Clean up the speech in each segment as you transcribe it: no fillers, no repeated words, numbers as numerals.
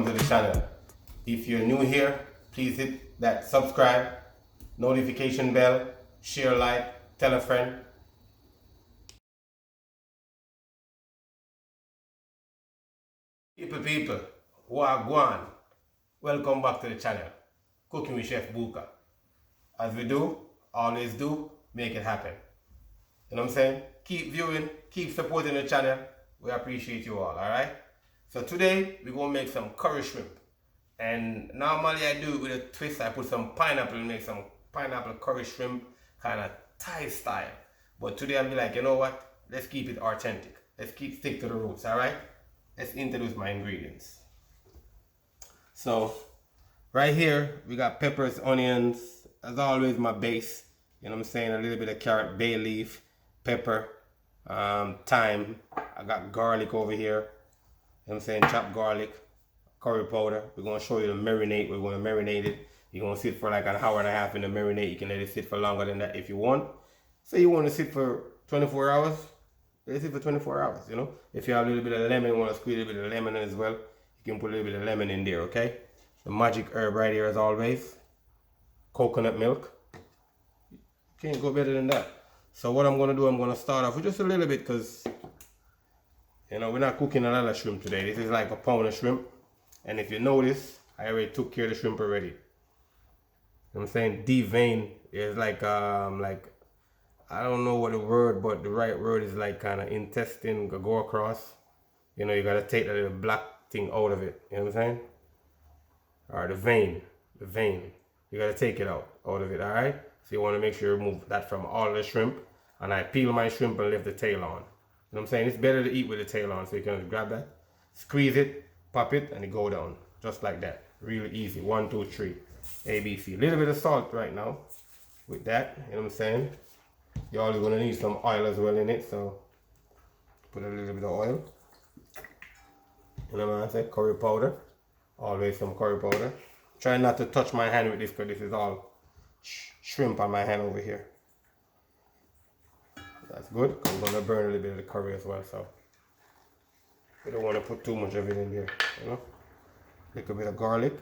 welcome to the channel. If you're new here, please hit that subscribe, notification bell, share, like, tell a friend. People, Gwan, welcome back to the channel. Cooking with Chef Bouka. As we do, always do, make it happen. You know what I'm saying? Keep viewing, keep supporting the channel. We appreciate you all, alright? So today, we're going to make some curry shrimp. And normally I do it with a twist. I put some pineapple and make some pineapple curry shrimp, kind of Thai style. But today I'll be like, you know what? Let's keep it authentic. Let's stick to the roots, alright? Let's introduce my ingredients. So, right here, we got peppers, onions, as always my base. You know what I'm saying? A little bit of carrot, bay leaf, pepper, thyme. I got garlic over here. You know what I'm saying? Chopped garlic, curry powder. We're going to show you the marinade. We're going to marinate it. You're going to sit for like an hour and a half in the marinade. You can let it sit for longer than that if you want. Say you want to sit for 24 hours. Let it sit for 24 hours, you know. If you have a little bit of lemon, want to squeeze a little bit of lemon as well, you can put a little bit of lemon in there, okay? The magic herb right here as always. Coconut milk. Can't go better than that. So what I'm going to do, I'm going to start off with just a little bit because, you know, we're not cooking a lot of shrimp today. This is like a pound of shrimp. And if you notice, I already took care of the shrimp already. You know what I'm saying? Devein is like I don't know what the word, but the right word is like kind of intestine go across. You know, you got to take that little black thing out of it. You know what I'm saying? Or the vein. You got to take it out of it, all right? So you want to make sure you remove that from all the shrimp. And I peel my shrimp and leave the tail on. You know what I'm saying? It's better to eat with the tail on. So you can just grab that, squeeze it, pop it, and it go down. Just like that. Really easy. 1, 2, 3. A, B, C. A little bit of salt right now with that. You know what I'm saying? You're always going to need some oil as well in it. So put a little bit of oil. You know what I'm saying? Curry powder. Always some curry powder. Try not to touch my hand with this because this is all shrimp on my hand over here. That's good. I'm going to burn a little bit of the curry as well. So we don't want to put too much of it in there. You know? A little bit of garlic.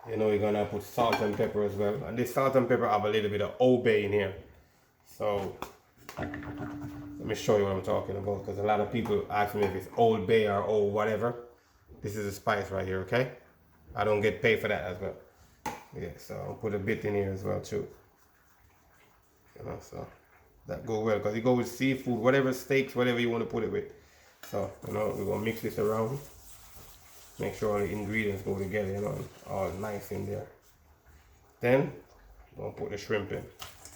You know, you're going to put salt and pepper as well. And this salt and pepper have a little bit of Old Bay in here. So let me show you what I'm talking about, because a lot of people ask me if it's Old Bay or old whatever. This is a spice right here, okay? I don't get paid for that as well. Yeah, so I'll put a bit in here as well too. You know, so that go well, because you go with seafood, whatever steaks, whatever you want to put it with. So, you know, we're going to mix this around. Make sure all the ingredients go together, you know, all nice in there. Then, I'm going to put the shrimp in. You know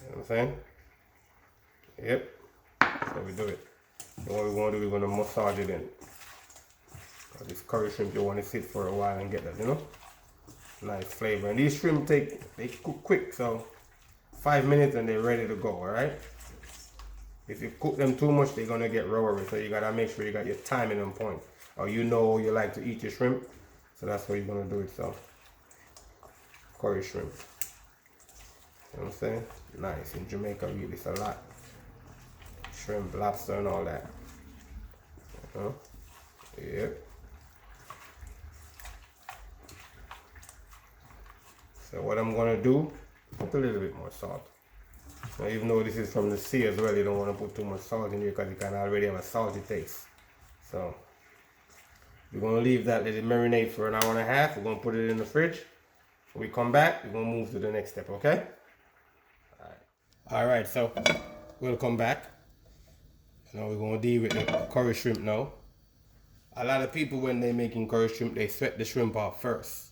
what I'm saying? Yep. So we do it. And what we want to do, we're going to massage it in. This curry shrimp, you want to sit for a while and get that, you know? Nice flavor. And these shrimp they cook quick, so 5 minutes and they're ready to go, alright? If you cook them too much, they're going to get rubbery, so you got to make sure you got your timing on point. Or you know you like to eat your shrimp, so that's what you're going to do it, so. Curry shrimp. You know what I'm saying? Nice. In Jamaica, we eat this a lot. Shrimp, lobster, and all that. Yep. So what I'm gonna do, put a little bit more salt. Now, even though this is from the sea as well, you don't want to put too much salt in here because you can already have a salty taste. So we're gonna leave that, let it marinate for an hour and a half. We're gonna put it in the fridge. When we come back, we're gonna move to the next step, okay? Alright, so we'll come back. Now we're gonna deal with the curry shrimp now. A lot of people, when they're making curry shrimp, they sweat the shrimp off first.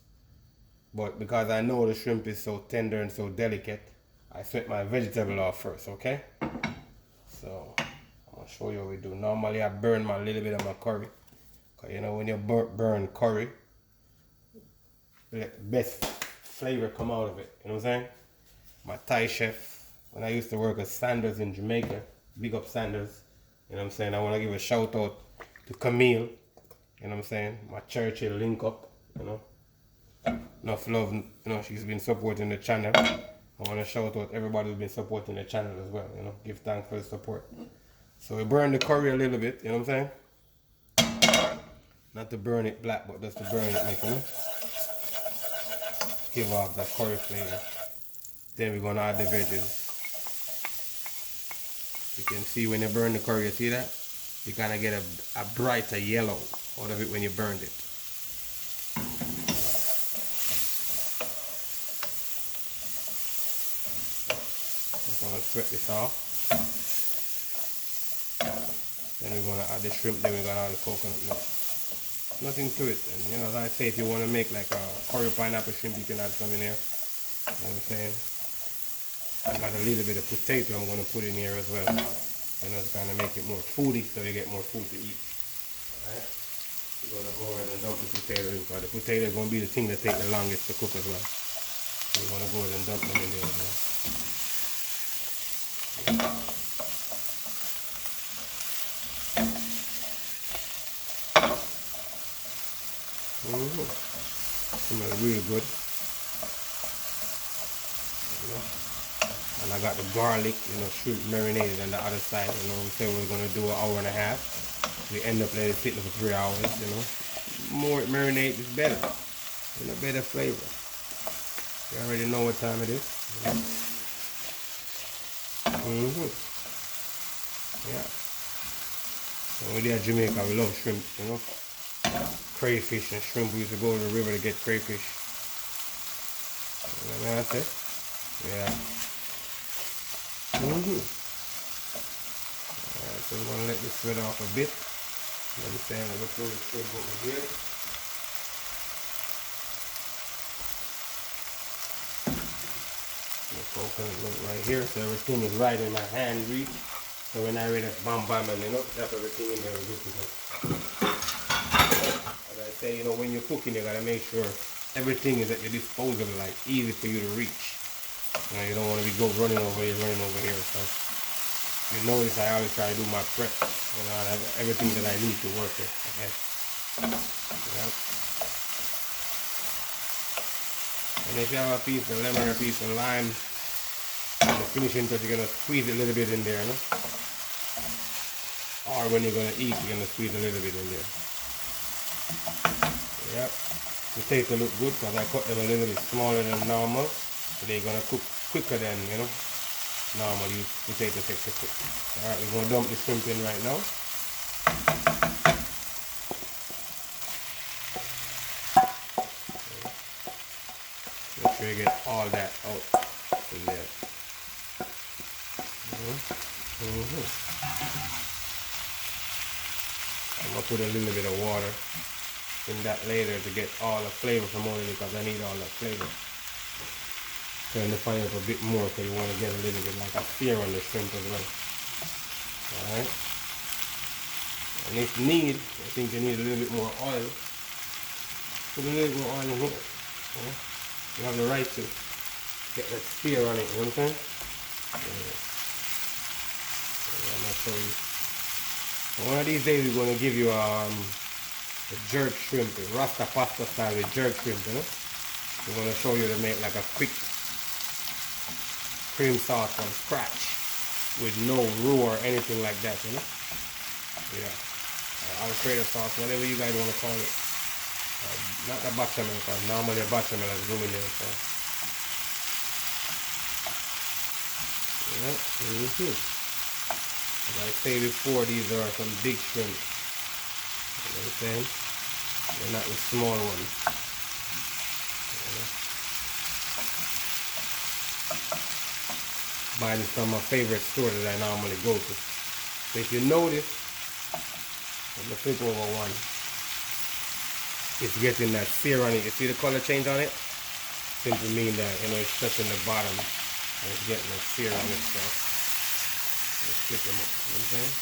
But because I know the shrimp is so tender and so delicate, I sweat my vegetable off first, okay? So, I'm gonna show you what we do. Normally I burn my little bit of my curry. Cause you know when you burn curry, the best flavor come out of it, you know what I'm saying? My Thai chef, when I used to work at Sanders in Jamaica, big up Sanders, you know what I'm saying? I wanna give a shout out to Camille, you know what I'm saying? My Churchill link up, you know? Enough love, you know, she's been supporting the channel. I want to shout out everybody who's been supporting the channel as well, you know, give thanks for the support. So we burn the curry a little bit, you know what I'm saying? Not to burn it black, but just to burn it, like, you know? Give off that curry flavor. Then we're gonna add the veggies. You can see when you burn the curry, you see that? You kind of get a brighter yellow out of it when you burned it. I'm gonna sweat this off. Then we're gonna add the shrimp, then we're gonna add the coconut milk. Nothing to it. And you know, as I say, if you want to make like a curry pineapple shrimp, you can add some in there. You know what I'm saying? I got a little bit of potato I'm gonna put in here as well. You know, to kind of make it more foody, so you get more food to eat. Alright? We're gonna go ahead and dump the potato in, because the potato is gonna be the thing that takes the longest to cook as well. So we're gonna go ahead and dump them in there as well. Smells really good. You know? And I got the garlic, you know, shrimp marinated on the other side. You know what I'm saying? We're gonna do an hour and a half. We end up letting it sit for 3 hours. You know, the more it marinates, it's better. You know, better flavor. You already know what time it is. Yeah. When we're there in Jamaica, we love shrimp. You know, crayfish and shrimp. We used to go to the river to get crayfish. You know what I said? Yeah. Alright, so we're gonna let this sweat off a bit. Understand that we're going to shrimp over here. The coconut milk right here, so everything is right in my hand reach. So when I ready to bam, and you know, that's everything in there is good to go. As I say, you know, when you're cooking, you gotta make sure everything is at your disposal, like easy for you to reach. You know, you don't want to be running over here. So you notice I always try to do my prep. You know, I have everything that I need to work with. Okay. Yep. And if you have a piece of lemon or a piece of lime, the finishing touch, you're gonna squeeze it a little bit in there, no? Or when you're gonna eat, you're gonna squeeze a little bit in there. Yep. The taste will look good because I cut them a little bit smaller than normal. So they're gonna cook quicker than, you know, normally potato takes to cook. Alright, we're gonna dump the shrimp in right now. Make sure you get all that out in there. I'm gonna put a little bit of water in that later to get all the flavor from oil, because I need all that flavor. Turn the fire up a bit more because you want to get a little bit like a sear on the shrimp as well. Alright. And if need, I think you need a little bit more oil. Put a little bit more oil in here. Yeah. You have the right to get that sear on it, you know what I'm saying? Yeah. I'm gonna show you. One of these days we're gonna give you a jerk shrimp, a Rasta pasta style with jerk shrimp, you know? We're gonna show you to make like a quick cream sauce from scratch with no roux or anything like that, you know? Yeah. Alfredo sauce, whatever you guys want to call it. Not the bechamel, because normally a bechamel is roux in there, so. Yeah. As I say before, these are some big shrimp. You know what I'm saying? They're not the small ones. Buying this from my favorite store that I normally go to. So if you notice, let me flip over one. It's getting that sear on it. You see the color change on it? Simply mean that, you know, it's touching the bottom and it's getting that sear on it. So just flip them up. You know what I'm saying?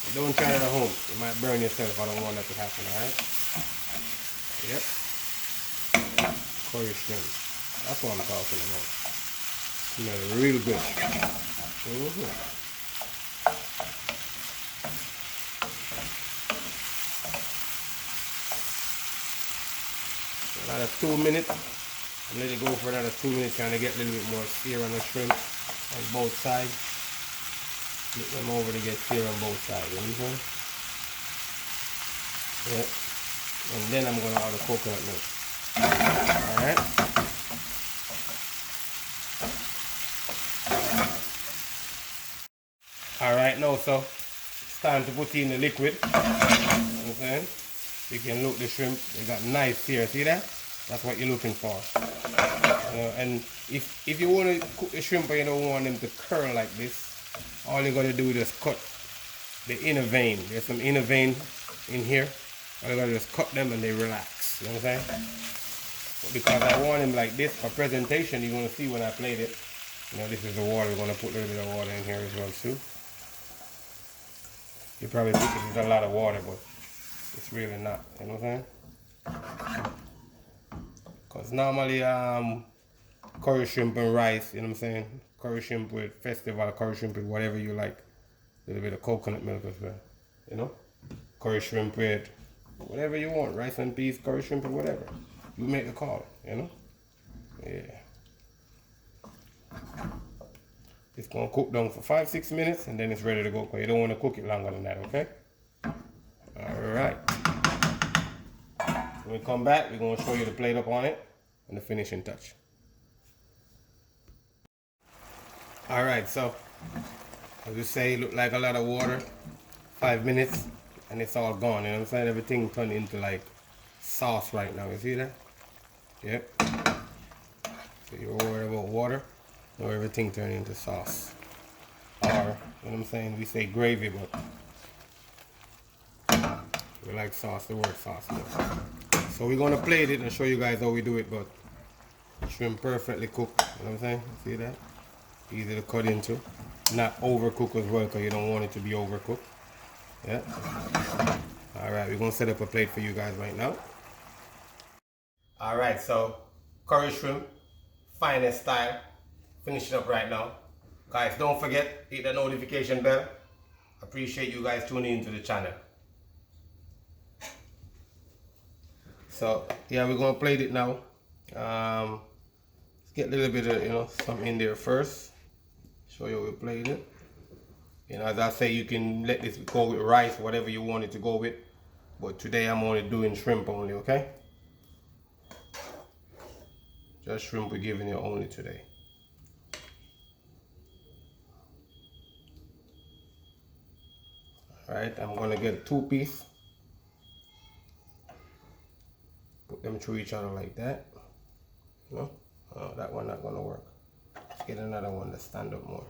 But don't try it at home. You might burn yourself. I don't want that to happen, alright? Yep. Curry shrimp. That's what I'm talking about. Smells real good. Another 2 minutes. And let it go for another 2 minutes, trying to get a little bit more sear on the shrimp on both sides. Flip them over to get sear on both sides, you know what I'm saying? Yeah. And then I'm gonna add the coconut milk. Alright. Alright, now so it's time to put in the liquid. You know what I'm saying? You can look the shrimp, they got nice sear, see that? That's what you're looking for. And if you want to cook the shrimp and you don't want them to curl like this, all you gotta do is just cut the inner vein. There's some inner vein in here. All you gotta just cut them and they relax. You know what I'm saying? But because I want them like this for presentation, you're gonna see when I played it. You know, this is the water. We're gonna put a little bit of water in here as well too. You probably think this is a lot of water, but it's really not. You know what I'm saying? Because normally curry shrimp and rice, you know what I'm saying? Curry shrimp with festival, curry shrimp with whatever you like. A little bit of coconut milk as well, you know? Curry shrimp with whatever you want, rice and peas, curry shrimp or whatever. You make the call, you know? Yeah. It's gonna cook down for 5-6 minutes and then it's ready to go. Because you don't want to cook it longer than that, okay? Alright. When we come back, we're gonna show you the plate up on it and the finishing touch. Alright, so as you say, it looked like a lot of water. 5 minutes and it's all gone, you know what I'm saying? Everything turned into like sauce right now, you see that? Yep. So you're worried about water, now everything turned into sauce. Or, you know what I'm saying, we say gravy, but we like sauce, the word sauce. So we're gonna plate it and show you guys how we do it, but shrimp perfectly cooked, you know what I'm saying? See that? Easy to cut into. Not overcooked as well, because you don't want it to be overcooked. Yeah. Alright, we're gonna set up a plate for you guys right now. Alright, so curry shrimp, finest style. Finishing up right now. Guys, don't forget, hit the notification bell. Appreciate you guys tuning into the channel. So yeah, we're gonna plate it now. Let's get a little bit of, you know, something in there first. Show you how we played it. You know, as I say, you can let this go with rice, whatever you want it to go with. But today I'm only doing shrimp only, okay? Just shrimp we're giving you only today. Alright, I'm gonna get a 2-piece. Put them through each other like that. You know? Oh, that one not gonna work. Let's get another one to stand up more.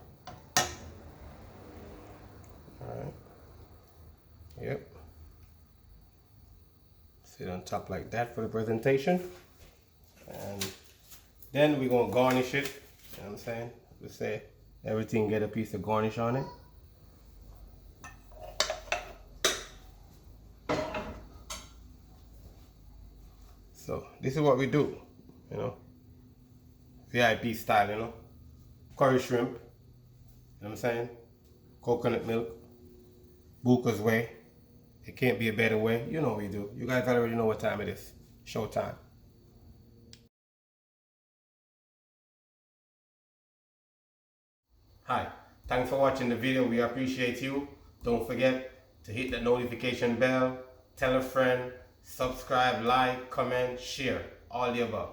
Alright. Yep. Sit on top like that for the presentation. And then we're gonna garnish it. You know what I'm saying? We say everything get a piece of garnish on it. So this is what we do, you know. VIP style, you know. Curry shrimp, you know what I'm saying? Coconut milk, Bouka's way. It can't be a better way. You know what we do. You guys already know what time it is. Showtime. Hi, thanks for watching the video. We appreciate you. Don't forget to hit the notification bell, tell a friend, subscribe, like, comment, share, all the above.